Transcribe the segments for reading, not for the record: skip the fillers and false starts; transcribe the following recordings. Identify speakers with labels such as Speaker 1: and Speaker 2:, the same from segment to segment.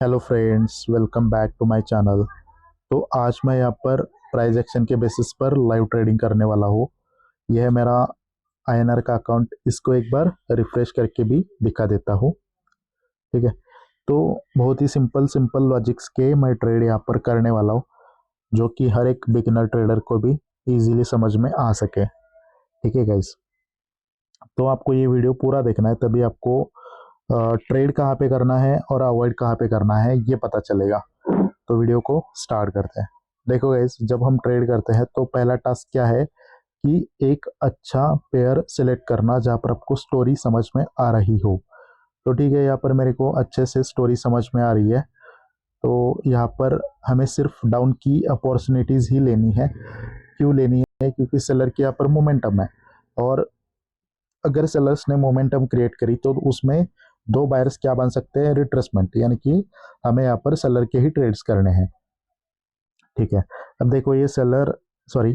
Speaker 1: Hello friends, welcome back to my channel. तो आज मैं यहाँ पर प्राइस एक्शन के बेसिस पर लाइव ट्रेडिंग करने वाला हूँ। यह है मेरा आईएनआर का अकाउंट। इसको एक बार रिफ्रेश करके भी दिखा देता हूँ। ठीक है, तो बहुत ही सिंपल सिंपल लॉजिक्स के मैं ट्रेड यहाँ पर करने वाला हूँ, जो कि हर एक बिगिनर ट्रेडर को भी इजीली समझ में आ सके। ठीक है गाइस, तो आपको ये वीडियो पूरा देखना है, तभी आपको ट्रेड कहाँ पे करना है और अवॉइड कहाँ पे करना है ये पता चलेगा। तो वीडियो को स्टार्ट करते हैं। देखो गाइस, जब हम ट्रेड करते हैं तो पहला टास्क क्या है कि एक अच्छा पेयर सिलेक्ट करना जहाँ पर आपको स्टोरी समझ में आ रही हो। तो ठीक है, यहाँ पर मेरे को अच्छे से स्टोरी समझ में आ रही है। तो यहाँ पर हमें सिर्फ डाउन की अपॉर्चुनिटीज़ ही लेनी है। क्यों लेनी है? क्योंकि सेलर के यहाँ पर मोमेंटम है, और अगर सेलर्स ने मोमेंटम क्रिएट करी तो उसमें दो बायर्स क्या बन सकते हैं? रिट्रेसमेंट, यानी कि हमें यहाँ पर सेलर के ही ट्रेड्स करने हैं। ठीक है, अब देखो ये सेलर, सॉरी,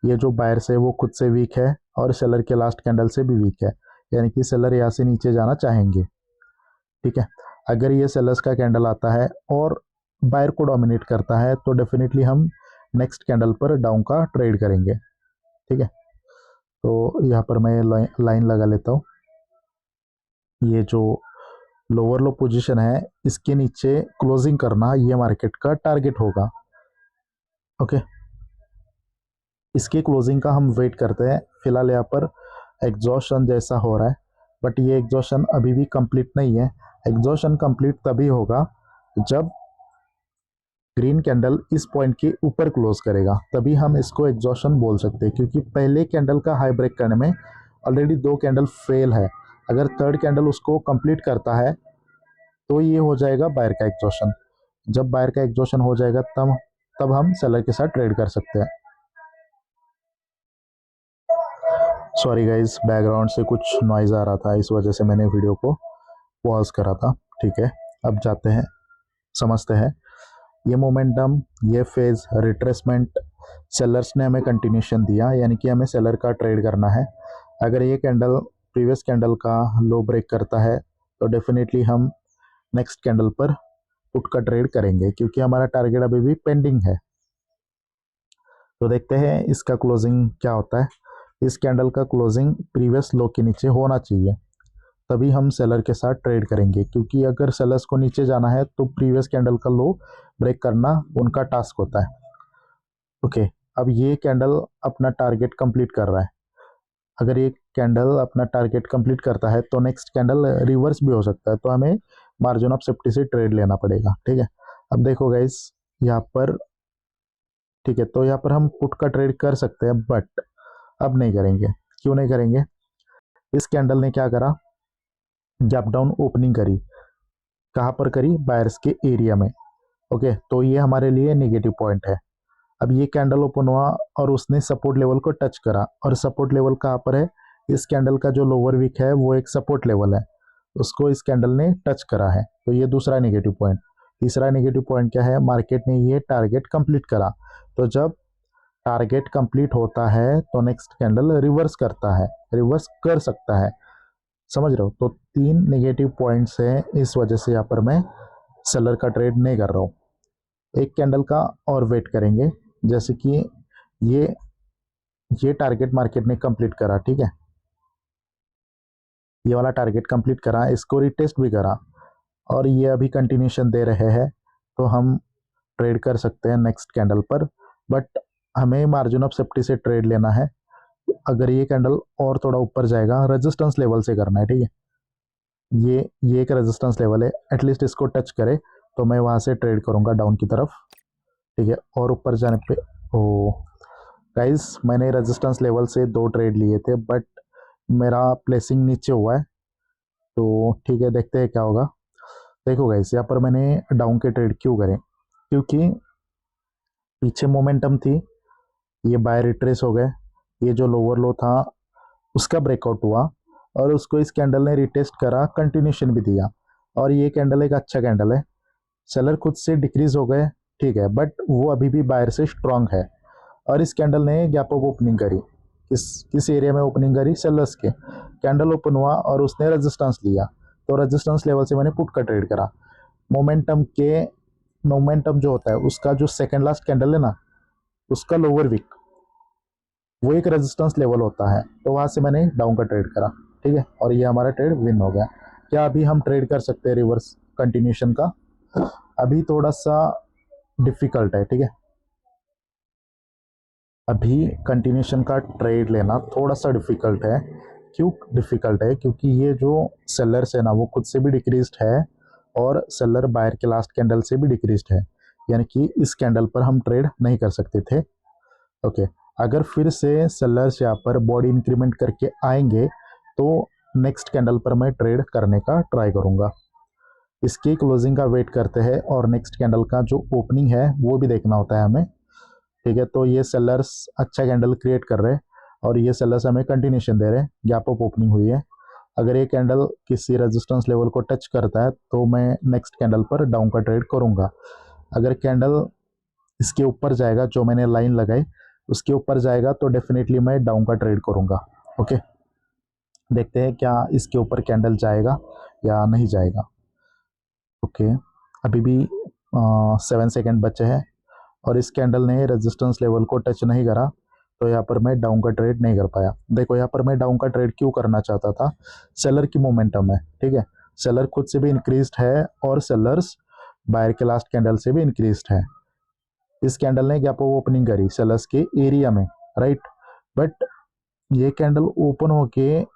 Speaker 1: ये जो बायर्स है वो खुद से वीक है और सेलर के लास्ट कैंडल से भी वीक है, यानी कि सेलर यहाँ से नीचे जाना चाहेंगे। ठीक है, अगर ये सेलर्स का कैंडल आता है और बायर को डोमिनेट करता है तो डेफिनेटली हम नेक्स्ट कैंडल पर डाउन का ट्रेड करेंगे। ठीक है, तो यहाँ पर मैं लाइन लगा लेता हूँ। ये जो लोअर लो पोजीशन है इसके नीचे क्लोजिंग करना ये मार्केट का टारगेट होगा। ओके, इसकी क्लोजिंग का हम वेट करते हैं। फिलहाल यहाँ पर एग्जॉशन जैसा हो रहा है, बट ये एग्जॉशन अभी भी कंप्लीट नहीं है। एग्जॉशन कंप्लीट तभी होगा जब ग्रीन कैंडल इस पॉइंट के ऊपर क्लोज करेगा, तभी हम इसको एग्जॉशन बोल सकते हैं। क्योंकि पहले कैंडल का हाई ब्रेक करने में ऑलरेडी दो कैंडल फेल है। अगर थर्ड कैंडल उसको कंप्लीट करता है तो ये हो जाएगा बायर का एग्जॉशन। जब बायर का एग्जॉशन हो जाएगा तब तब हम सेलर के साथ ट्रेड कर सकते हैं। सॉरी गाइज, बैकग्राउंड से कुछ नॉइज़ आ रहा था, इस वजह से मैंने वीडियो को पॉज करा था। ठीक है, अब जाते हैं, समझते हैं। ये मोमेंटम, ये फेज रिट्रेसमेंट, सेलर्स ने हमें कंटिन्यूशन दिया, यानी कि हमें सेलर का ट्रेड करना है। अगर ये कैंडल प्रीवियस कैंडल का लो ब्रेक करता है तो डेफिनेटली हम नेक्स्ट कैंडल पर पुट का ट्रेड करेंगे, क्योंकि हमारा टारगेट अभी भी पेंडिंग है। तो देखते हैं इसका क्लोजिंग क्या होता है। इस कैंडल का क्लोजिंग प्रीवियस लो के नीचे होना चाहिए, तभी हम सेलर के साथ ट्रेड करेंगे। क्योंकि अगर सेलर्स को नीचे जाना है तो प्रीवियस कैंडल का लो ब्रेक करना उनका टास्क होता है। ओके, अब ये कैंडल अपना टारगेट कंप्लीट कर रहा है। अगर ये कैंडल अपना टारगेट कंप्लीट करता है तो नेक्स्ट कैंडल रिवर्स भी हो सकता है, तो हमें मार्जिन ऑफ सेफ्टी से ट्रेड लेना पड़ेगा। ठीक है, अब देखो गाइस यहाँ पर, ठीक है, तो यहाँ पर हम पुट का ट्रेड कर सकते हैं, बट अब नहीं करेंगे। क्यों नहीं करेंगे? इस कैंडल ने क्या करा? गैप डाउन ओपनिंग करी। कहाँ पर करी? बायर्स के एरिया में। ओके, तो ये हमारे लिए नेगेटिव पॉइंट है। अब ये कैंडल ओपन हुआ और उसने सपोर्ट लेवल को टच करा, और सपोर्ट लेवल कहाँ पर है? इस कैंडल का जो लोअर वीक है वो एक सपोर्ट लेवल है, उसको इस कैंडल ने टच करा है। तो ये दूसरा नेगेटिव पॉइंट। तीसरा नेगेटिव पॉइंट क्या है? मार्केट ने ये टारगेट कंप्लीट करा। तो जब टारगेट कंप्लीट होता है तो नेक्स्ट कैंडल रिवर्स करता है, रिवर्स कर सकता है। समझ रहे हो? तो तीन नेगेटिव पॉइंट्स हैं, इस वजह से यहाँ पर मैं सेलर का ट्रेड नहीं कर रहा हूँ। एक कैंडल का और वेट करेंगे, जैसे कि ये ये टारगेट मार्केट ने कंप्लीट करा। ठीक है, ये वाला टारगेट कंप्लीट करा, इसको रिटेस्ट भी करा, और ये अभी कंटिन्यूशन दे रहे हैं, तो हम ट्रेड कर सकते हैं नेक्स्ट कैंडल पर। बट हमें मार्जिन ऑफ सेफ्टी से ट्रेड लेना है। अगर ये कैंडल और थोड़ा ऊपर जाएगा, रेजिस्टेंस लेवल से करना है। ठीक है, ये एक रेजिस्टेंस लेवल है, एटलीस्ट इसको टच करे तो मैं वहाँ से ट्रेड करूँगा डाउन की तरफ। ठीक है, और ऊपर जाने पे, ओ गाइस, मैंने रेजिस्टेंस लेवल से दो ट्रेड लिए थे, बट मेरा प्लेसिंग नीचे हुआ है। तो ठीक है, देखते हैं क्या होगा। देखो गाइस, यहाँ पर मैंने डाउन के ट्रेड क्यों करें? क्योंकि पीछे मोमेंटम थी, ये बाय रिट्रेस हो गए, ये जो लोअर लो था उसका ब्रेकआउट हुआ, और उसको इस कैंडल ने रिटेस्ट करा, कंटिन्यूशन भी दिया, और ये कैंडल एक अच्छा कैंडल है। सेलर खुद से डिक्रीज हो गए, ठीक है, बट वो अभी भी बायर से स्ट्रांग है। और इस कैंडल ने गैप अप ओपनिंग करी। किस एरिया में ओपनिंग करी? सेलर्स के। कैंडल ओपन हुआ और उसने रेजिस्टेंस लिया, तो रेजिस्टेंस लेवल से मैंने पुट का ट्रेड करा। मोमेंटम जो होता है उसका जो सेकेंड लास्ट कैंडल है ना, उसका लोअर विक वो एक रेजिस्टेंस लेवल होता है, तो वहां से मैंने डाउन का ट्रेड करा। ठीक है, और ये हमारा ट्रेड विन हो गया। क्या अभी हम ट्रेड कर सकते हैं रिवर्स कंटिन्यूशन का? अभी थोड़ा सा डिफिकल्ट है। ठीक है, अभी कंटिन्यूशन का ट्रेड लेना थोड़ा सा डिफिकल्ट है। क्यों डिफिकल्ट है? क्योंकि ये जो सेलर्स है ना, वो खुद से भी डिक्रीज्ड है और सेलर बायर के लास्ट कैंडल से भी डिक्रीज्ड है, यानी कि इस कैंडल पर हम ट्रेड नहीं कर सकते थे। ओके, अगर फिर से सेलर्स यहाँ पर बॉडी इंक्रीमेंट करके आएंगे तो नेक्स्ट कैंडल पर मैं ट्रेड करने का ट्राई करूँगा। इसकी क्लोजिंग का वेट करते हैं और नेक्स्ट कैंडल का जो ओपनिंग है वो भी देखना होता है हमें। ठीक है, तो ये सेलर्स अच्छा कैंडल क्रिएट कर रहे हैं और ये सेलर्स हमें कंटिन्यूशन दे रहे हैं, गैप अप ओपनिंग हुई है। अगर ये कैंडल किसी रेजिस्टेंस लेवल को टच करता है तो मैं नेक्स्ट कैंडल पर डाउन का ट्रेड करूँगा। अगर कैंडल इसके ऊपर जाएगा, जो मैंने लाइन लगाई उसके ऊपर जाएगा, तो डेफिनेटली मैं डाउन का ट्रेड करूँगा। ओके, देखते हैं क्या इसके ऊपर कैंडल जाएगा या नहीं जाएगा। ओके, अभी भी 7 सेकेंड बचे हैं और इस कैंडल ने रेजिस्टेंस लेवल को टच नहीं करा, तो यहाँ पर मैं डाउन का ट्रेड नहीं कर पाया। देखो यहाँ पर मैं डाउन का ट्रेड क्यों करना चाहता था? सेलर की मोमेंटम है। ठीक है, सेलर खुद से भी इंक्रीज्ड है और सेलर्स बायर के लास्ट कैंडल से भी इंक्रीज्ड है। इस कैंडल ने गैप अप ओपनिंग करी सेलर्स के एरिया में, राइट, बट ये कैंडल ओपन होके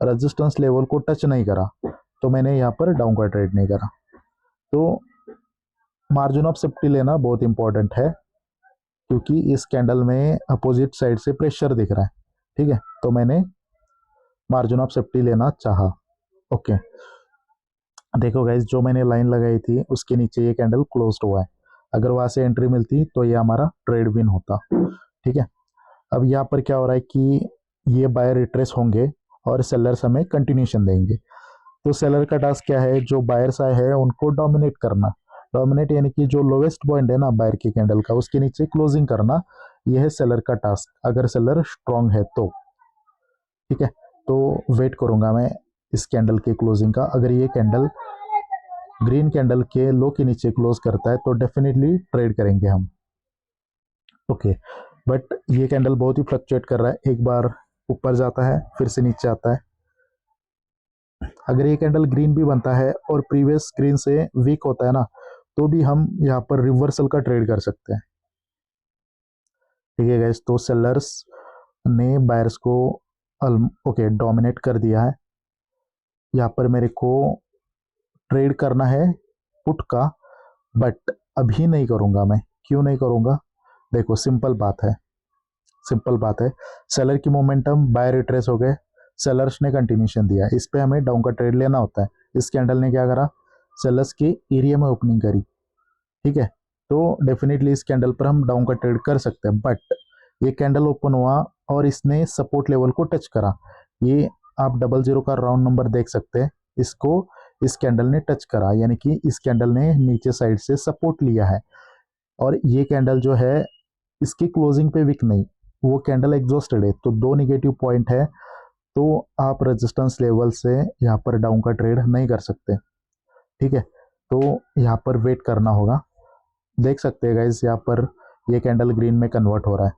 Speaker 1: रेजिस्टेंस लेवल को टच नहीं करा, तो मैंने यहाँ पर डाउन का ट्रेड नहीं करा। तो मार्जिन ऑफ सेफ्टी लेना बहुत इंपॉर्टेंट है, क्योंकि इस कैंडल में अपोजिट साइड से प्रेशर दिख रहा है। ठीक है, तो मैंने मार्जिन ऑफ सेफ्टी लेना चाहा। ओके, देखो गाइज, जो मैंने लाइन लगाई थी उसके नीचे ये कैंडल क्लोज्ड हुआ है। अगर वहां से एंट्री मिलती तो ये हमारा ट्रेड विन होता। ठीक है, अब यहाँ पर क्या हो रहा है कि ये बायर रिट्रेस होंगे और सेलर्स हमें कंटिन्यूशन देंगे। तो सेलर का टास्क क्या है? जो बायर्स आए हैं उनको डोमिनेट करना। डोमिनेट यानी कि जो लोवेस्ट पॉइंट है ना बायर की कैंडल का, उसके नीचे क्लोजिंग करना। यह है सेलर का टास्क, अगर सेलर स्ट्रांग है तो। ठीक है, तो वेट करूंगा मैं इस कैंडल के क्लोजिंग का। अगर ये कैंडल ग्रीन कैंडल के लो के नीचे क्लोज करता है तो डेफिनेटली ट्रेड करेंगे हम। ओके, बट ये कैंडल बहुत ही फ्लक्चुएट कर रहा है, एक बार ऊपर जाता है फिर से नीचे आता है। अगर ये कैंडल ग्रीन भी बनता है और प्रीवियस स्क्रीन से वीक होता है ना, तो भी हम यहाँ पर रिवर्सल का ट्रेड कर सकते हैं। ठीक है गाइस, तो सेलर्स ने बायर्स को ओके डोमिनेट कर दिया है। यहाँ पर मेरे को ट्रेड करना है पुट का, बट अभी नहीं करूँगा मैं। क्यों नहीं करूँगा? देखो सिंपल बात है, सिंपल बात है। सेलर की मोमेंटम बायर रिट्रेस हो गए, सेलर्स ने कंटिन्यूशन दिया, इस पे हमें डाउन का ट्रेड लेना होता है। इस कैंडल ने क्या करा? सेलर्स के एरिया में ओपनिंग करी। ठीक है, तो डेफिनेटली इस कैंडल पर हम डाउन का ट्रेड कर सकते हैं, बट ये कैंडल ओपन हुआ और इसने सपोर्ट लेवल को टच करा। ये आप 00 का राउंड नंबर देख सकते हैं, इसको इस कैंडल ने टच करा, यानी कि इस कैंडल ने नीचे साइड से सपोर्ट लिया है। और ये कैंडल जो है इसकी क्लोजिंग पे विक नहीं, वो कैंडल एग्जॉस्टेड है, तो दो निगेटिव पॉइंट है। तो आप रेजिस्टेंस लेवल से यहाँ पर डाउन का ट्रेड नहीं कर सकते। ठीक है, तो यहाँ पर वेट करना होगा। देख सकते हैं गाइस, यहाँ पर ये कैंडल ग्रीन में कन्वर्ट हो रहा है।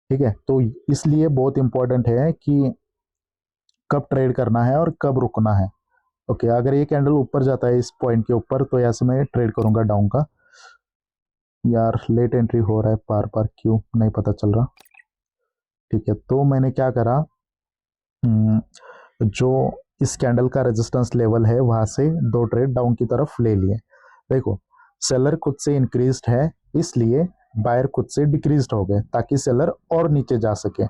Speaker 1: ठीक है, तो इसलिए बहुत इंपॉर्टेंट है कि कब ट्रेड करना है और कब रुकना है। ओके, अगर ये कैंडल ऊपर जाता है इस पॉइंट के ऊपर, तो यहाँ से मैं ट्रेड करूंगा डाउन का। यार लेट एंट्री हो रहा है बार बार, क्यों नहीं पता चल रहा। ठीक है, तो मैंने क्या करा, जो इस कैंडल का रेजिस्टेंस लेवल है वहां से दो ट्रेड डाउन की तरफ ले लिए। देखो सेलर खुद से इंक्रीज्ड है, इसलिए बायर खुद से डिक्रीज्ड हो गए, ताकि सेलर और नीचे जा सके।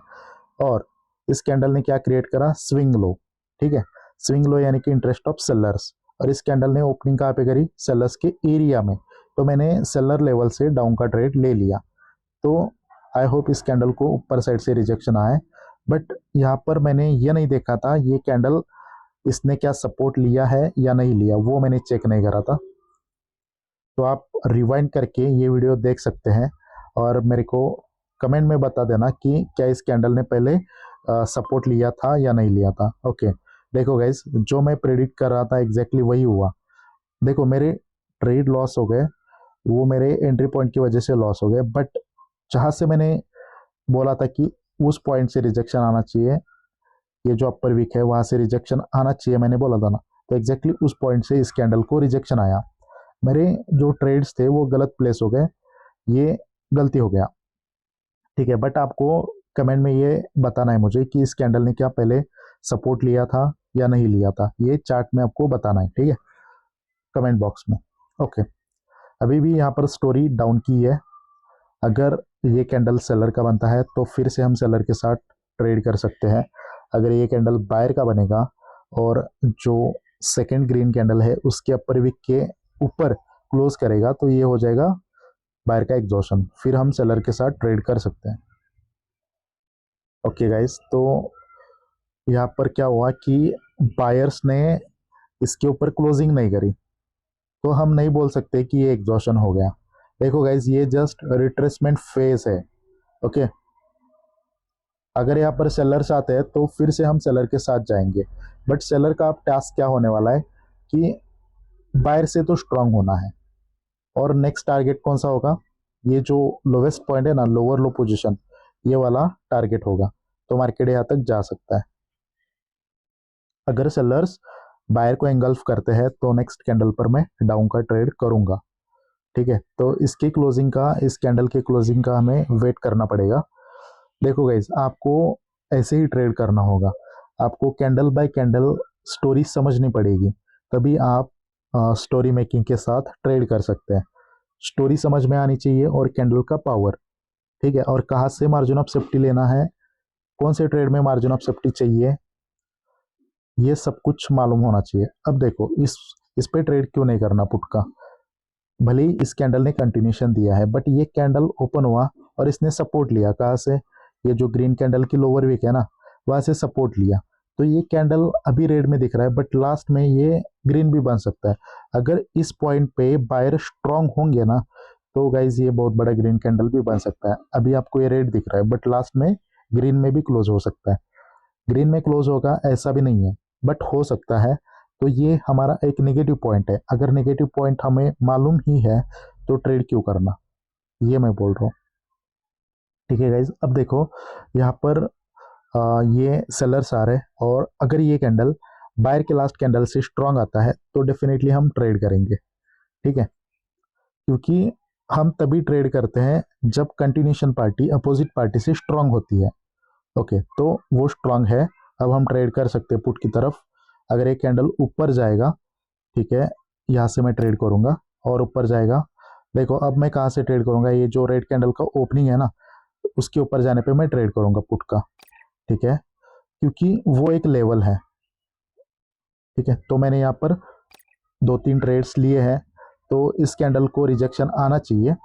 Speaker 1: और इस कैंडल ने क्या क्रिएट करा? Swing low. ठीक है, स्विंग लो यानी कि इंटरेस्ट ऑफ सेलर्स। और इस कैंडल ने ओपनिंग कहाँ पे करी? सेलर्स के एरिया में, तो मैंने सेलर लेवल से डाउन का ट्रेड ले लिया। तो आई होप इस कैंडल को ऊपर साइड से रिजेक्शन आए, बट यहाँ पर मैंने ये नहीं देखा था ये कैंडल इसने क्या सपोर्ट लिया है या नहीं लिया, वो मैंने चेक नहीं करा था। तो आप रिवाइंड करके ये वीडियो देख सकते हैं और मेरे को कमेंट में बता देना कि क्या इस कैंडल ने पहले सपोर्ट लिया था या नहीं लिया था। ओके, देखो गाइज, जो मैं प्रेडिक्ट कर रहा था एग्जैक्टली वही हुआ। देखो मेरे ट्रेड लॉस हो गए, वो मेरे एंट्री पॉइंट की वजह से लॉस हो गए, बट जहाँ से मैंने बोला था कि उस पॉइंट से रिजेक्शन आना चाहिए, ये जो अपर वीक है वहां से रिजेक्शन आना चाहिए मैंने बोला था ना, तो एग्जैक्टली उस पॉइंट से इस कैंडल को रिजेक्शन आया। मेरे जो ट्रेड्स थे वो गलत प्लेस हो गए, ये गलती हो गया। ठीक है, बट आपको कमेंट में ये बताना है मुझे कि इस कैंडल ने क्या पहले सपोर्ट लिया था या नहीं लिया था, ये चार्ट में आपको बताना है, ठीक है, कमेंट बॉक्स में। ओके, अभी भी यहाँ पर स्टोरी डाउन की है। अगर ये कैंडल सेलर का बनता है तो फिर से हम सेलर के साथ ट्रेड कर सकते हैं। अगर ये कैंडल बायर का बनेगा और जो सेकंड ग्रीन कैंडल है उसके अपर वीक के ऊपर क्लोज करेगा तो ये हो जाएगा बायर का एग्जॉशन, फिर हम सेलर के साथ ट्रेड कर सकते हैं। ओके गाइस, तो यहाँ पर क्या हुआ कि बायर्स ने इसके ऊपर क्लोजिंग नहीं करी, तो हम नहीं बोल सकते कि ये एग्जॉशन हो गया। देखो गाइस, ये जस्ट रिट्रेसमेंट फेज है। ओके, अगर यहाँ पर सेलर्स आते हैं तो फिर से हम सेलर के साथ जाएंगे, बट सेलर का अब टास्क क्या होने वाला है कि बायर से तो स्ट्रांग होना है, और नेक्स्ट टारगेट कौन सा होगा, ये जो लोवेस्ट पॉइंट है ना, लोअर लो पोजीशन, ये वाला टारगेट होगा, तो मार्केट यहाँ तक जा सकता है। अगर सेलर्स बायर को एंगल्फ करते हैं तो नेक्स्ट कैंडल पर मैं डाउन का ट्रेड करूंगा। ठीक है, तो इसकी क्लोजिंग का, इस कैंडल की क्लोजिंग का हमें वेट करना पड़ेगा। देखो गाइज, आपको ऐसे ही ट्रेड करना होगा, आपको कैंडल बाय कैंडल स्टोरी समझनी पड़ेगी, तभी आप स्टोरी मेकिंग के साथ ट्रेड कर सकते हैं। स्टोरी समझ में आनी चाहिए और कैंडल का पावर, ठीक है, और कहाँ से मार्जिन ऑफ सेफ्टी लेना है, कौन से ट्रेड में मार्जिन ऑफ सेफ्टी चाहिए, ये सब कुछ मालूम होना चाहिए। अब देखो इस पे ट्रेड क्यों नहीं करना पुट का, भले ही इस कैंडल ने कंटिन्यूशन दिया है, बट ये कैंडल ओपन हुआ और इसने सपोर्ट लिया, कहाँ से, ये जो ग्रीन कैंडल की लोअर वीक है ना, वहां से सपोर्ट लिया, तो ये कैंडल अभी रेड में दिख रहा है, बट लास्ट में ये ग्रीन भी बन सकता है। अगर इस पॉइंट पे बायर स्ट्रांग होंगे ना, तो गाइज ये बहुत बड़ा ग्रीन कैंडल भी बन सकता है। अभी आपको ये रेड दिख रहा है, बट लास्ट में ग्रीन में भी क्लोज हो सकता है। ग्रीन में क्लोज होगा ऐसा भी नहीं है, बट हो सकता है। तो ये हमारा एक नेगेटिव पॉइंट है, अगर नेगेटिव पॉइंट हमें मालूम ही है तो ट्रेड क्यों करना, ये मैं बोल रहा हूँ। ठीक है गाइज, अब देखो यहाँ पर ये सेलर्स आ रहे हैं, और अगर ये कैंडल बायर के लास्ट कैंडल से स्ट्रांग आता है तो डेफिनेटली हम ट्रेड करेंगे। ठीक है, क्योंकि हम तभी ट्रेड करते हैं जब कंटिन्यूशन पार्टी अपोजिट पार्टी से स्ट्रांग होती है। ओके, तो वो स्ट्रांग है, अब हम ट्रेड कर सकते हैं पुट की तरफ। अगर एक कैंडल ऊपर जाएगा, ठीक है, यहाँ से मैं ट्रेड करूंगा और ऊपर जाएगा। देखो अब मैं कहाँ से ट्रेड करूंगा, ये जो रेड कैंडल का ओपनिंग है ना, उसके ऊपर जाने पे मैं ट्रेड करूंगा पुट का। ठीक है, क्योंकि वो एक लेवल है। ठीक है, तो मैंने यहाँ पर 2-3 ट्रेड्स लिए हैं, तो इस कैंडल को रिजेक्शन आना चाहिए।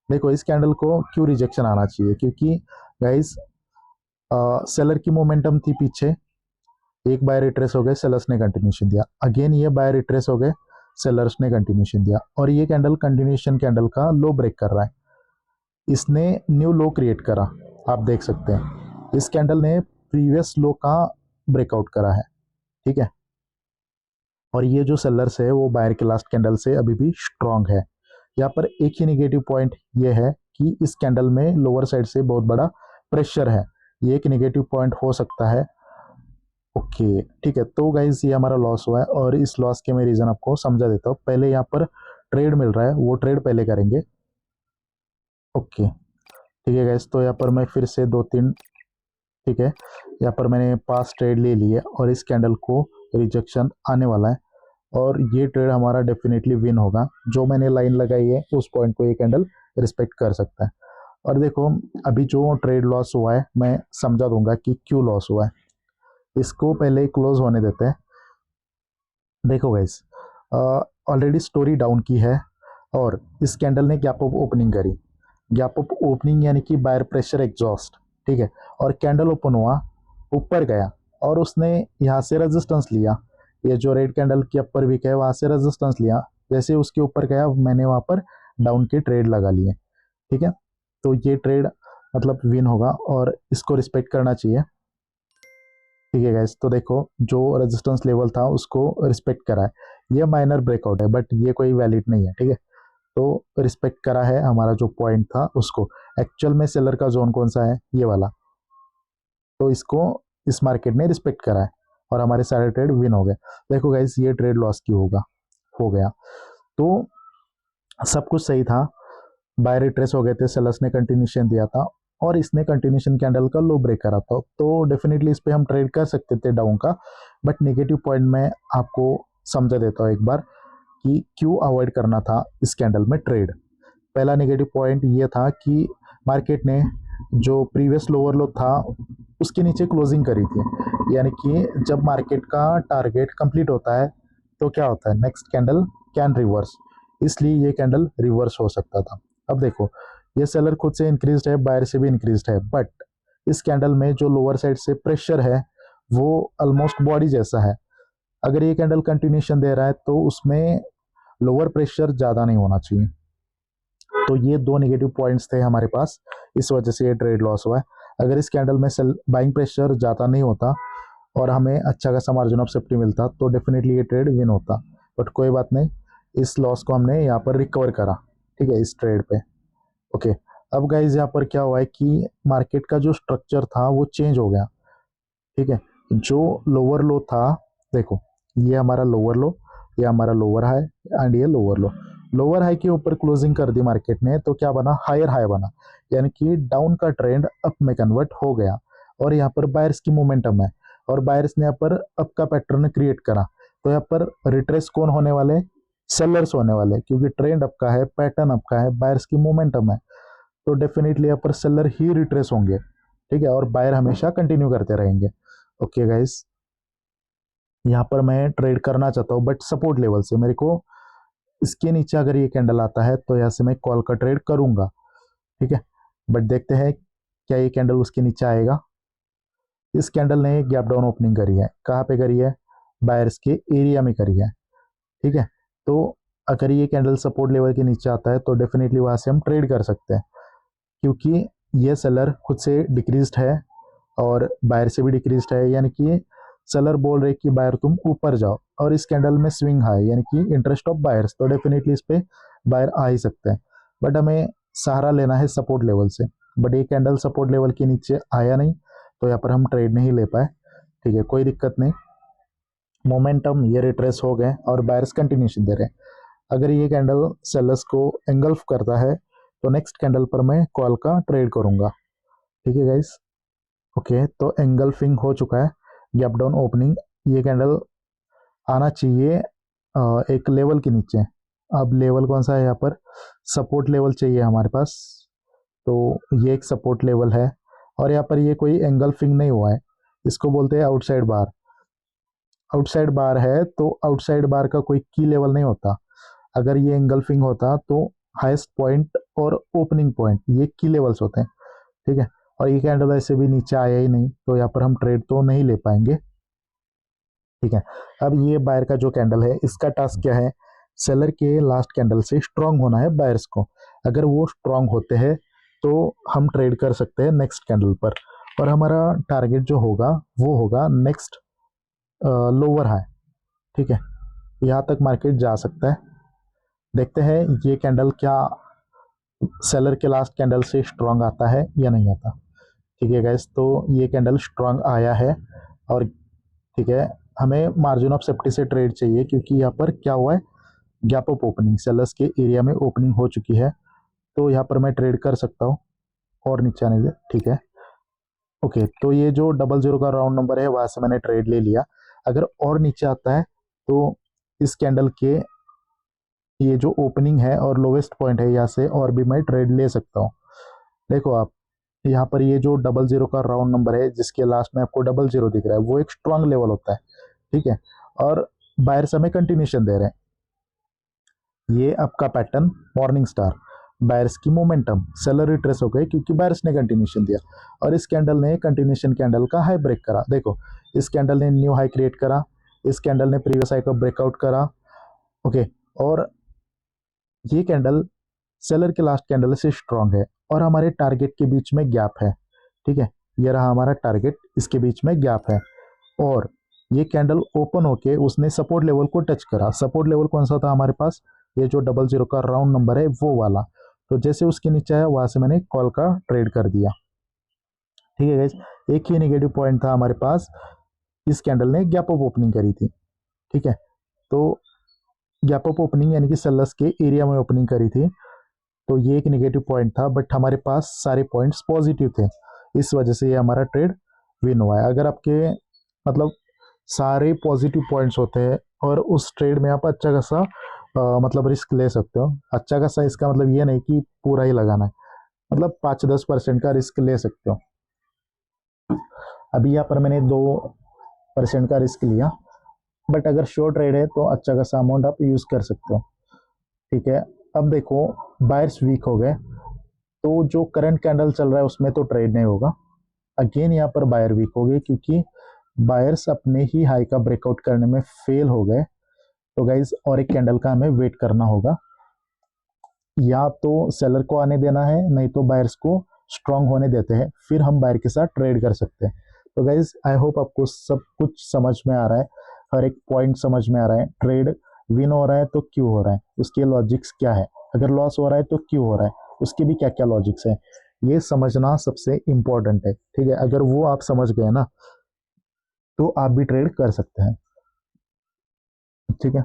Speaker 1: देखो इस कैंडल को क्यों रिजेक्शन आना चाहिए, क्योंकि गाइस सेलर की मोमेंटम थी पीछे, एक बाय रिट्रेस हो गए, सेलर्स ने कंटिन्यूशन दिया, अगेन ये बाय रिट्रेस हो गए, सेलर्स ने कंटिन्यूशन दिया, और ये कैंडल कंटिन्यूशन कैंडल का लो ब्रेक कर रहा है, इसने न्यू लो क्रिएट करा। आप देख सकते हैं इस कैंडल ने प्रीवियस लो का ब्रेकआउट करा है। ठीक है, और ये जो सेलर्स है वो बायर के लास्ट कैंडल से अभी भी स्ट्रांग है। यहाँ पर एक ही नेगेटिव पॉइंट ये है कि इस कैंडल में लोअर साइड से बहुत बड़ा प्रेशर है, ये एक नेगेटिव पॉइंट हो सकता है। ओके ठीक है, तो गाइज ये हमारा लॉस हुआ है, और इस लॉस के मैं रीज़न आपको समझा देता हूँ। पहले यहाँ पर ट्रेड मिल रहा है, वो ट्रेड पहले करेंगे। ओके ठीक है गाइज, तो यहाँ पर मैं फिर से 2-3, ठीक है, यहाँ पर मैंने 5 ट्रेड ले लिए, और इस कैंडल को रिजेक्शन आने वाला है, और ये ट्रेड हमारा डेफिनेटली विन होगा। जो मैंने लाइन लगाई है उस पॉइंट को ये कैंडल रिस्पेक्ट कर सकता है। और देखो अभी जो ट्रेड लॉस हुआ है मैं समझा दूंगा कि क्यों लॉस हुआ है, इसको पहले क्लोज होने देते हैं। देखो गाइस, ऑलरेडी स्टोरी डाउन की है, और इस कैंडल ने गैप अप ओपनिंग करी, गैप अप ओपनिंग यानी कि बायर प्रेशर एग्जॉस्ट। ठीक है, और कैंडल ओपन हुआ, ऊपर गया, और उसने यहाँ से रेजिस्टेंस लिया, ये जो रेड कैंडल की अपर वीक है वहाँ से रेजिस्टेंस लिया, जैसे उसके ऊपर गया मैंने वहाँ पर डाउन के ट्रेड लगा लिए। ठीक है, तो ये ट्रेड मतलब विन होगा, और इसको रिस्पेक्ट करना चाहिए। ठीक है गाइस, तो देखो जो रेजिस्टेंस लेवल था उसको रिस्पेक्ट करा है, ये माइनर ब्रेकआउट है बट ये कोई वैलिड नहीं है, ठीक है। तो रिस्पेक्ट करा है हमारा जो पॉइंट था उसको। एक्चुअल में सेलर का जोन कौन सा है, ये वाला, तो इसको इस मार्केट ने रिस्पेक्ट करा है और हमारे सारे ट्रेड विन हो गए। देखो गाइस ये ट्रेड लॉस क्यों होगा, हो गया। तो सब कुछ सही था, बाय रिट्रेस हो गए थे, सेलर्स ने कंटिन्यूशन दिया था और इसने कंटिन्यूशन कैंडल का लो ब्रेक करा था, तो डेफिनेटली इस पे हम ट्रेड कर सकते थे डाउन का। बट नेगेटिव पॉइंट मैं आपको समझा देता हूँ एक बार कि क्यों अवॉइड करना था इस कैंडल में ट्रेड। पहला नेगेटिव पॉइंट ये था कि मार्केट ने जो प्रीवियस लोअर लो था उसके नीचे क्लोजिंग करी थी, यानी कि जब मार्केट का टारगेट कंप्लीट होता है तो क्या होता है, नेक्स्ट कैंडल कैन रिवर्स, इसलिए ये कैंडल रिवर्स हो सकता था। अब देखो ये सेलर खुद से इंक्रीज है, बायर से भी इंक्रीज है, बट इस कैंडल में जो लोअर साइड से प्रेशर है वो ऑलमोस्ट बॉडी जैसा है। अगर ये कैंडल कंटिन्यूशन दे रहा है तो उसमें लोअर प्रेशर ज़्यादा नहीं होना चाहिए। तो ये दो नेगेटिव पॉइंट्स थे हमारे पास, इस वजह से ये ट्रेड लॉस हुआ है। अगर इस कैंडल में सेल बाइंग प्रेशर ज़्यादा नहीं होता और हमें अच्छा खासा मार्जिन ऑफ सेफ्टी मिलता तो डेफिनेटली ये ट्रेड विन होता। बट कोई बात नहीं, इस लॉस को हमने यहाँ पर रिकवर करा, ठीक है, इस ट्रेड पे। ओके, अब गाइज यहाँ पर क्या हुआ है कि मार्केट का जो स्ट्रक्चर था वो चेंज हो गया, ठीक है। जो लोअर लो था, देखो ये हमारा लोअर लो, ये हमारा लोअर हाई एंड ये लोअर लो। लोअर हाई के ऊपर क्लोजिंग कर दी मार्केट ने तो क्या बना, हायर हाई बना, यानी कि डाउन का ट्रेंड अप में कन्वर्ट हो गया और यहाँ पर बायर्स की मोमेंटम है और बायर्स ने यहाँ पर अप का पैटर्न क्रिएट करा। तो यहाँ पर रिट्रेस कौन होने वाले, सेलर्स होने वाले, क्योंकि ट्रेंड अप का है, पैटर्न अप का है, बायर्स की मोमेंटम है, तो डेफिनेटली यहाँ पर सेलर ही रिट्रेस होंगे, ठीक है, और बायर हमेशा कंटिन्यू करते रहेंगे। ओके गाइस, यहाँ पर मैं ट्रेड करना चाहता हूँ बट सपोर्ट लेवल से, मेरे को इसके नीचे अगर ये कैंडल आता है तो यहाँ से मैं कॉल का ट्रेड करूंगा, ठीक है। बट देखते हैं क्या ये कैंडल उसके नीचे आएगा। इस कैंडल ने गैप डाउन ओपनिंग करी है, कहाँ पे करी है, बायर्स के एरिया में करी है, ठीक है। तो अगर ये कैंडल सपोर्ट लेवल के नीचे आता है तो डेफिनेटली वहाँ से हम ट्रेड कर सकते हैं, क्योंकि ये सेलर खुद से डिक्रीज्ड है और बायर से भी डिक्रीज्ड है, यानी कि सेलर बोल रहे कि बायर तुम ऊपर जाओ, और इस कैंडल में स्विंग हाई यानी कि इंटरेस्ट ऑफ बायर्स, तो डेफिनेटली इस पे बायर आ ही सकते हैं। बट हमें सहारा लेना है सपोर्ट लेवल से, बट ये कैंडल सपोर्ट लेवल के नीचे आया नहीं तो यहाँ पर हम ट्रेड नहीं ले पाए, ठीक है, कोई दिक्कत नहीं। मोमेंटम ये रिट्रेस हो गए और बायर्स कंटिन्यूशन दे रहे हैं। अगर ये कैंडल सेलर्स को एंगल्फ करता है तो नेक्स्ट कैंडल पर मैं कॉल का ट्रेड करूंगा, ठीक है गाइस। ओके, तो एंगल्फिंग हो चुका है, गैप डाउन ओपनिंग, ये कैंडल आना चाहिए एक लेवल के नीचे। अब लेवल कौन सा है, यहाँ पर सपोर्ट लेवल चाहिए हमारे पास, तो ये एक सपोर्ट लेवल है और यहाँ पर ये कोई एंगल्फिंग नहीं हुआ है, इसको बोलते हैं आउटसाइड बार। आउटसाइड बार है तो आउटसाइड बार का कोई की लेवल नहीं होता, अगर ये एंगल्फिंग होता तो हाईएस्ट पॉइंट और ओपनिंग पॉइंट ये की लेवल्स होते हैं, ठीक है। और ये कैंडल ऐसे भी नीचे आया ही नहीं तो यहाँ पर हम ट्रेड तो नहीं ले पाएंगे, ठीक है। अब ये बायर का जो कैंडल है इसका टास्क क्या है, सेलर के लास्ट कैंडल से स्ट्रांग होना है बायर्स को। अगर वो स्ट्रांग होते हैं तो हम ट्रेड कर सकते हैं नेक्स्ट कैंडल पर, और हमारा टारगेट जो होगा वो होगा नेक्स्ट लोअर हाई, ठीक है। यहाँ तक मार्केट जा सकता है, देखते हैं ये कैंडल क्या सेलर के लास्ट कैंडल से स्ट्रांग आता है या नहीं आता, ठीक है गाइस। तो ये कैंडल स्ट्रांग आया है और ठीक है, हमें मार्जिन ऑफ सेफ्टी से ट्रेड चाहिए क्योंकि यहाँ पर क्या हुआ है, गैप अप ओपनिंग, सेलर्स के एरिया में ओपनिंग हो चुकी है, तो यहाँ पर मैं ट्रेड कर सकता हूँ और नीचे आने से, ठीक है। ओके, तो ये जो 00 का राउंड नंबर है वहाँ से मैंने ट्रेड ले लिया। अगर और नीचे आता है तो इस कैंडल के ये जो ओपनिंग है और लोवेस्ट पॉइंट है यहाँ से और भी मैं ट्रेड ले सकता हूँ। देखो आप यहाँ पर ये जो 00 का राउंड नंबर है जिसके लास्ट में आपको 00 दिख रहा है वो एक स्ट्रांग लेवल होता है, ठीक है, और बायर्स हमें कंटिन्यूशन दे रहे हैं। ये आपका पैटर्न मॉर्निंग स्टार, बायर्स की मोमेंटम, सेलर रिट्रेस हो गए क्योंकि बायर्स ने कंटिन्यूशन दिया और इस कैंडल ने कंटिन्यूशन कैंडल का हाई ब्रेक करा। देखो इस कैंडल ने न्यू हाई क्रिएट करा, इस कैंडल ने प्रीवियस हाई का ब्रेकआउट करा, ओके, और ये कैंडल सेलर के लास्ट कैंडल से स्ट्रांग है और हमारे टारगेट के बीच में गैप है, ठीक है, ये रहा हमारा टारगेट, इसके बीच में गैप है और ये कैंडल ओपन होके उसने सपोर्ट लेवल को टच करा। सपोर्ट लेवल कौन सा था हमारे पास, ये जो 00 का राउंड नंबर है वो वाला। तो जैसे उसके नीचे आया वहां से मैंने कॉल का ट्रेड कर दिया। ठीक है गाइस, एक ही नेगेटिव पॉइंट था हमारे पास, इस कैंडल ने गैप अप ओपनिंग करी थी। ठीक है, तो गैप अप ओपनिंग यानी कि सेलर्स के एरिया में ओपनिंग करी थी, तो ये एक नेगेटिव पॉइंट था, बट हमारे पास सारे पॉइंट्स पॉजिटिव थे, इस वजह से ये हमारा ट्रेड विन हुआ है। अगर आपके मतलब सारे पॉजिटिव पॉइंट्स होते हैं और उस ट्रेड में आप अच्छा खासा मतलब रिस्क ले सकते हो। अच्छा खासा इसका मतलब ये नहीं कि पूरा ही लगाना है, मतलब 5-10% का रिस्क ले सकते हो। अभी यहाँ पर मैंने 2% का रिस्क लिया, बट अगर शॉर्ट ट्रेड है तो अच्छा खासा अमाउंट आप यूज़ कर सकते हो। ठीक है, अब देखो बायर्स वीक हो गए, तो जो करंट कैंडल चल रहा है उसमें तो ट्रेड नहीं होगा। अगेन यहाँ पर बायर वीक हो गए क्योंकि बायर्स अपने ही हाई का ब्रेकआउट करने में फेल हो गए। तो गाइज और एक कैंडल का हमें वेट करना होगा, या तो सेलर को आने देना है, नहीं तो बायर्स को स्ट्रांग होने देते हैं, फिर हम बायर के साथ ट्रेड कर सकते हैं। तो गाइज आई होप आपको सब कुछ समझ में आ रहा है, हर एक पॉइंट समझ में आ रहा है। ट्रेड विन हो रहा है तो क्यों हो रहा है, उसके लॉजिक्स क्या है, अगर लॉस हो रहा है तो क्यों हो रहा है, उसके भी क्या क्या लॉजिक्स है, ये समझना सबसे इम्पोर्टेंट है। ठीक है, अगर वो आप समझ गए ना तो आप भी ट्रेड कर सकते हैं। ठीक है,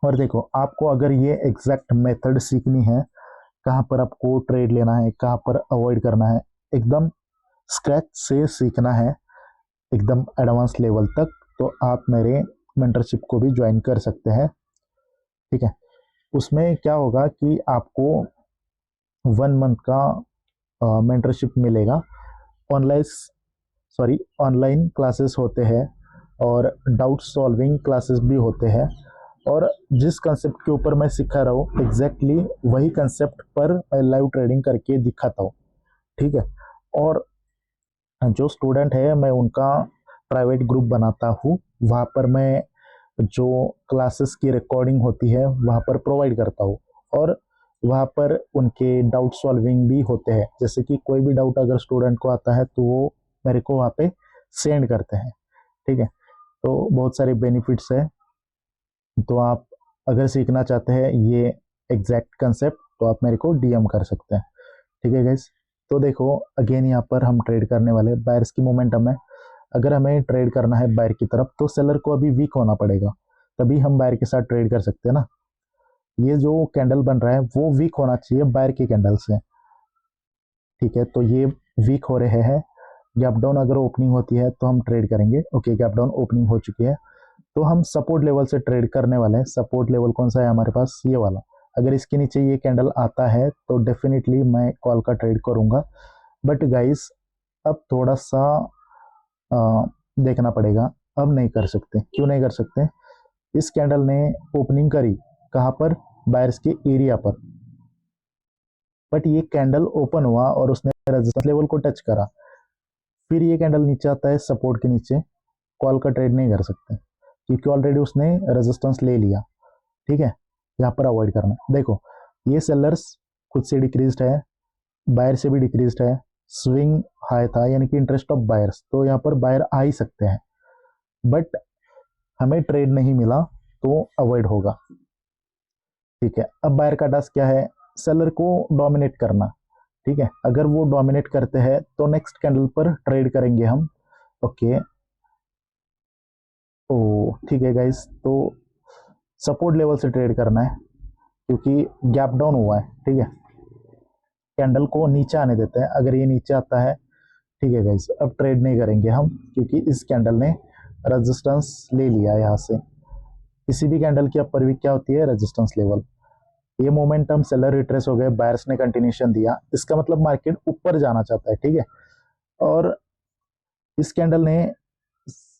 Speaker 1: और देखो आपको अगर ये एग्जैक्ट मेथड सीखनी है, कहाँ पर आपको ट्रेड लेना है, कहाँ पर अवॉइड करना है, एकदम स्क्रैच से सीखना है, एकदम एडवांस लेवल तक, तो आप मेरे मेंटरशिप को भी ज्वाइन कर सकते हैं। ठीक है, उसमें क्या होगा कि आपको 1 मंथ का मेंटरशिप मिलेगा। ऑनलाइन ऑनलाइन क्लासेस होते हैं और डाउट सॉल्विंग क्लासेस भी होते हैं, और जिस कंसेप्ट के ऊपर मैं सिखा रहा हूँ एग्जैक्टली वही कंसेप्ट पर मैं लाइव ट्रेडिंग करके दिखाता हूँ। ठीक है, और जो स्टूडेंट है मैं उनका प्राइवेट ग्रुप बनाता हूँ, वहाँ पर मैं जो क्लासेस की रिकॉर्डिंग होती है वहाँ पर प्रोवाइड करता हूँ, और वहाँ पर उनके डाउट सॉल्विंग भी होते हैं। जैसे कि कोई भी डाउट अगर स्टूडेंट को आता है तो वो मेरे को वहाँ पे सेंड करते हैं। ठीक है, तो बहुत सारे बेनिफिट्स है, तो आप अगर सीखना चाहते हैं ये एग्जैक्ट कंसेप्ट तो आप मेरे को डीएम कर सकते हैं। ठीक है गाइस, तो देखो अगेन यहाँ पर हम ट्रेड करने वाले बायर्स की मोमेंटम है। अगर हमें ट्रेड करना है बायर की तरफ तो सेलर को अभी वीक होना पड़ेगा, तभी हम बायर के साथ ट्रेड कर सकते हैं ना। ये जो कैंडल बन रहा है वो वीक होना चाहिए बायर की कैंडल से। ठीक है, तो ये वीक हो रहे हैं, गैप डाउन अगर ओपनिंग होती है तो हम ट्रेड करेंगे। ओके, गैप डाउन ओपनिंग हो चुकी है, तो हम सपोर्ट लेवल से ट्रेड करने वाले हैं। सपोर्ट लेवल कौन सा है हमारे पास, ये वाला। अगर इसके नीचे ये कैंडल आता है तो डेफिनेटली मैं कॉल का ट्रेड करूंगा, बट गाइस अब थोड़ा सा देखना पड़ेगा, अब नहीं कर सकते। क्यों नहीं कर सकते, इस कैंडल ने ओपनिंग करी कहाँ पर, बायर्स के एरिया पर, बट ये कैंडल ओपन हुआ और उसने रेजिस्टेंस लेवल को टच करा, फिर ये कैंडल नीचे आता है सपोर्ट के नीचे, कॉल का ट्रेड नहीं कर सकते क्योंकि ऑलरेडी उसने रेजिस्टेंस ले लिया। ठीक है, यहाँ पर अवॉइड करना। देखो ये सेलर्स खुद से डिक्रीज्ड है, बायर से भी डिक्रीज्ड है, स्विंग हाई था यानी कि इंटरेस्ट ऑफ बायर्स, तो यहाँ पर बायर आ ही सकते हैं, बट हमें ट्रेड नहीं मिला तो अवॉइड होगा। ठीक है, अब बायर का टास्क क्या है, सेलर को डोमिनेट करना। ठीक है, अगर वो डोमिनेट करते हैं तो नेक्स्ट कैंडल पर ट्रेड करेंगे हम। ओके, ओ ठीक है गाइस, तो सपोर्ट लेवल से ट्रेड करना है क्योंकि गैप डाउन हुआ है। ठीक है, कैंडल को नीचे आने देते हैं, अगर ये नीचे आता है ठीक है गाइस, अब ट्रेड नहीं करेंगे हम क्योंकि इस कैंडल ने रेजिस्टेंस ले लिया यहाँ से। किसी भी कैंडल की अपर वीक क्या होती है, रेजिस्टेंस लेवल। ये मोमेंटम सेलर रिट्रेस हो गए, बायर्स ने कंटिन्यूशन दिया, इसका मतलब मार्केट ऊपर जाना चाहता है। ठीक है, और इस कैंडल ने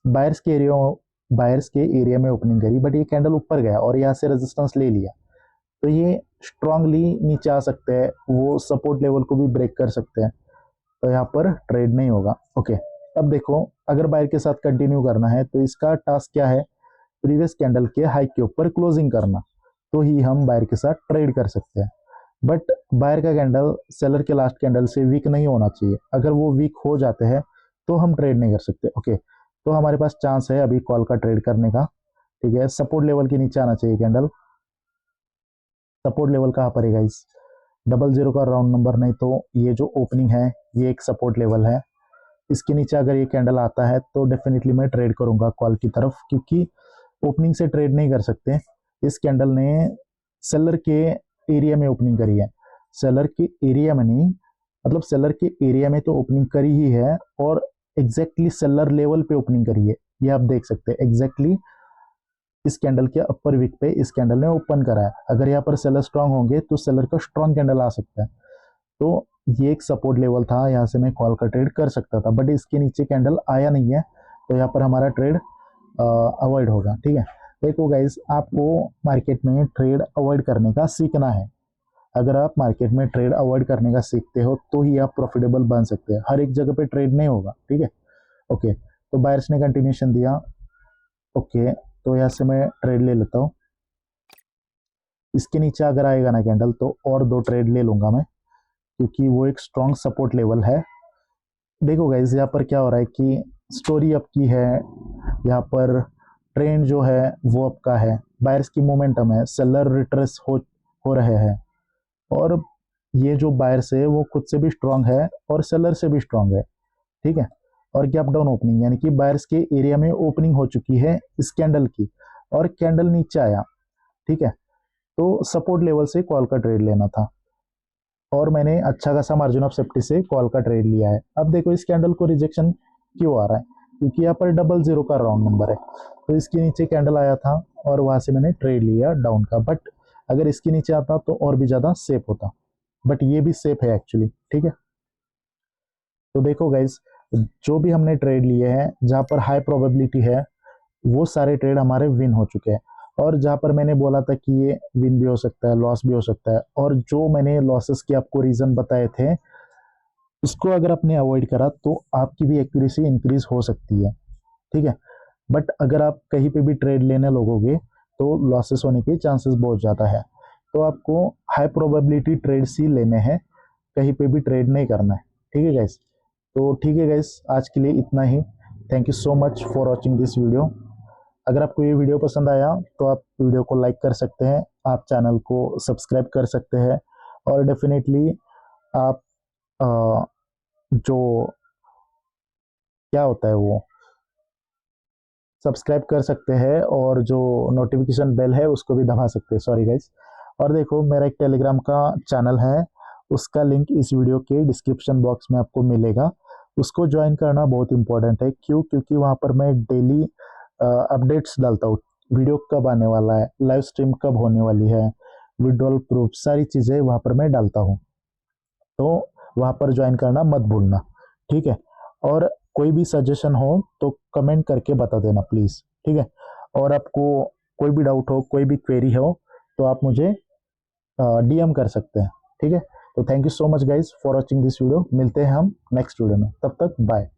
Speaker 1: बायर्स के एरिया में ओपनिंग करी, बट ये कैंडल ऊपर गया और यहाँ से रेजिस्टेंस ले लिया, तो ये स्ट्रांगली नीचे आ सकते हैं, वो सपोर्ट लेवल को भी ब्रेक कर सकते हैं, तो यहाँ पर ट्रेड नहीं होगा। ओके, अब देखो अगर बायर के साथ कंटिन्यू करना है तो इसका टास्क क्या है, प्रीवियस कैंडल के हाई के ऊपर क्लोजिंग करना, तो ही हम बायर के साथ ट्रेड कर सकते हैं। बट बायर का कैंडल सेलर के लास्ट कैंडल से वीक नहीं होना चाहिए, अगर वो वीक हो जाते हैं तो हम ट्रेड नहीं कर सकते। ओके, तो हमारे पास चांस है अभी कॉल का ट्रेड करने का। ठीक है, सपोर्ट लेवल के नीचे आना चाहिए कैंडल। सपोर्ट लेवल कहाँ पर है गाइस? 00 का राउंड नंबर, नहीं तो ये जो ओपनिंग है ये एक सपोर्ट लेवल है। इसके नीचे अगर ये कैंडल आता है तो डेफिनेटली मैं ट्रेड करूंगा कॉल की तरफ, क्योंकि ओपनिंग से ट्रेड नहीं कर सकते। इस कैंडल ने सेलर के एरिया में ओपनिंग करी है, सेलर के एरिया में नहीं, मतलब सेलर के एरिया में तो ओपनिंग करी ही है, और एग्जैक्टली सेलर लेवल पे ओपनिंग करी है। ये आप देख सकते हैं एग्जैक्टली इस कैंडल के अपर वीक पे इस कैंडल ने ओपन करा है। अगर यहाँ पर सेलर स्ट्रांग होंगे तो सेलर का स्ट्रांग कैंडल आ सकता है। तो ये एक सपोर्ट लेवल था, यहाँ से मैं कॉल का ट्रेड कर सकता था, बट इसके नीचे कैंडल आया नहीं है, तो यहाँ पर हमारा ट्रेड अवॉइड होगा। ठीक है, देखो गाइज, आपको मार्केट में ट्रेड अवॉइड करने का सीखना है। अगर आप मार्केट में ट्रेड अवॉइड करने का सीखते हो तो ही आप प्रॉफिटेबल बन सकते हैं। हर एक जगह पे ट्रेड नहीं होगा। ठीक है, ओके, तो बायर्स ने कंटिन्यूशन दिया। ओके, तो यहाँ से मैं ट्रेड ले लेता हूँ। इसके नीचे अगर आएगा ना कैंडल तो और 2 ट्रेड ले लूंगा मैं, क्योंकि वो एक स्ट्रॉन्ग सपोर्ट लेवल है। देखो गाइज, यहाँ पर क्या हो रहा है कि स्टोरी अप की है, यहाँ पर ट्रेंड जो है वो अप का है, बायर्स की मोमेंटम है, सेलर रिट्रेस हो रहे हैं, और ये जो बायर्स है वो खुद से भी स्ट्रांग है और सेलर से भी स्ट्रांग है। ठीक है, और गैप डाउन ओपनिंग, यानी कि बायर्स के एरिया में ओपनिंग हो चुकी है इस कैंडल की, और कैंडल नीचे आया। ठीक है, तो सपोर्ट लेवल से कॉल का ट्रेड लेना था, और मैंने अच्छा खासा मार्जिन ऑफ सेफ्टी से कॉल का ट्रेड लिया है। अब देखो इस कैंडल को रिजेक्शन क्यों आ रहा है, क्योंकि यहाँ पर 00 का राउंड नंबर है, तो इसके नीचे कैंडल आया था और वहां से मैंने ट्रेड लिया डाउन का। बट अगर इसके नीचे आता तो और भी ज़्यादा सेफ होता, बट ये भी सेफ है एक्चुअली। ठीक है, तो देखो गाइज, जो भी हमने ट्रेड लिए हैं जहाँ पर हाई प्रोबेबिलिटी है वो सारे ट्रेड हमारे विन हो चुके हैं, और जहाँ पर मैंने बोला था कि ये विन भी हो सकता है, लॉस भी हो सकता है, और जो मैंने लॉसेस के आपको रीज़न बताए थे उसको अगर आपने अवॉइड करा तो आपकी भी एक्यूरेसी इंक्रीज हो सकती है। ठीक है, बट अगर आप कहीं पे भी ट्रेड लेने लगोगे तो लॉसेस होने के चांसेस बहुत ज़्यादा है। तो आपको हाई प्रोबेबिलिटी ट्रेड्स ही लेने हैं, कहीं पे भी ट्रेड नहीं करना है। ठीक है गाइस, तो ठीक है गाइस, आज के लिए इतना ही। Thank you so much for watching this video. अगर आपको ये वीडियो पसंद आया तो आप वीडियो को लाइक कर सकते हैं, आप चैनल को सब्सक्राइब कर सकते हैं, और डेफिनेटली आप जो क्या होता है वो सब्सक्राइब कर सकते हैं, और जो नोटिफिकेशन बेल है उसको भी दबा सकते हैं। सॉरी गाइज, और देखो मेरा एक टेलीग्राम का चैनल है, उसका लिंक इस वीडियो के डिस्क्रिप्शन बॉक्स में आपको मिलेगा। उसको ज्वाइन करना बहुत इंपॉर्टेंट है। क्यों? क्योंकि वहाँ पर मैं डेली अपडेट्स डालता हूँ, वीडियो कब आने वाला है, लाइव स्ट्रीम कब होने वाली है, विड्रॉल प्रूफ, सारी चीज़ें वहाँ पर मैं डालता हूँ। तो वहाँ पर ज्वाइन करना मत भूलना। ठीक है, और कोई भी सजेशन हो तो कमेंट करके बता देना प्लीज़। ठीक है, और आपको कोई भी डाउट हो, कोई भी क्वेरी हो तो आप मुझे डीएम कर सकते हैं। ठीक है, तो thank you so much guys for watching this video. मिलते हैं हम नेक्स्ट वीडियो में, तब तक बाय।